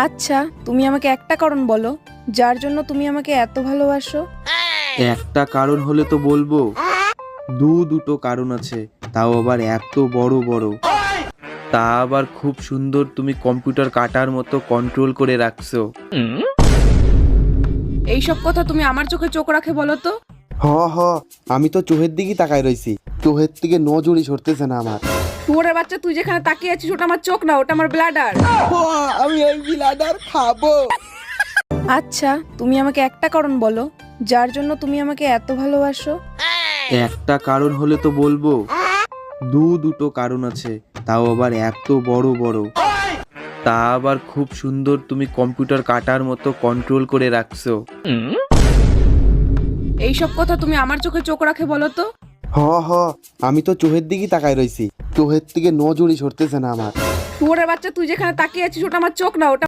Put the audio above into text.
আচ্ছা, তুমি আমাকে একটা কারণ বলো যার জন্য তুমি আমাকে এত ভালোবাসো। একটা কারণ হলে তো বলবো, দুটো কারণ আছে, তাও আবার এত বড় বড়। তা আবার খুব সুন্দর, তুমি কম্পিউটার কাটার মতো কন্ট্রোল করে রাখছো। এইসব কথা তুমি আমার চোখে চোখ রাখে বলো তো। হ হ, আমি তো চোহের দিকেই তাকাই রইছি, চোহের থেকে নজরই সরতেছে না আমার। শুয়োরের বাচ্চা, তুই যেখানে তাকিয়ে আছিস ওটা আমার চোখ না, ওটা আমার ব্লাডার। আমি এই বিলাডার খাবো। আচ্ছা, তুমি আমাকে একটা কারণ বলো যার জন্য তুমি আমাকে এত ভালোবাসো। একটা কারণ হলে তো বলবো, দুটো কারণ আছে, তাও আবার এত বড় বড়। তা আবার খুব সুন্দর, তুমি কম্পিউটার কাটার মতো কন্ট্রোল করে রাখছো। এইসব কথা তুমি আমার চোখে চোখ রাখে বলো তো। হ হ, আমি তো চোহের দিকেই তাকাই রইছি, চোহের থেকে নজরই সরতেছে না আমার। শুয়োরের বাচ্চা, তুই যেখানে তাকিয়ে আছিস ওটা আমার চোখ না, ওটা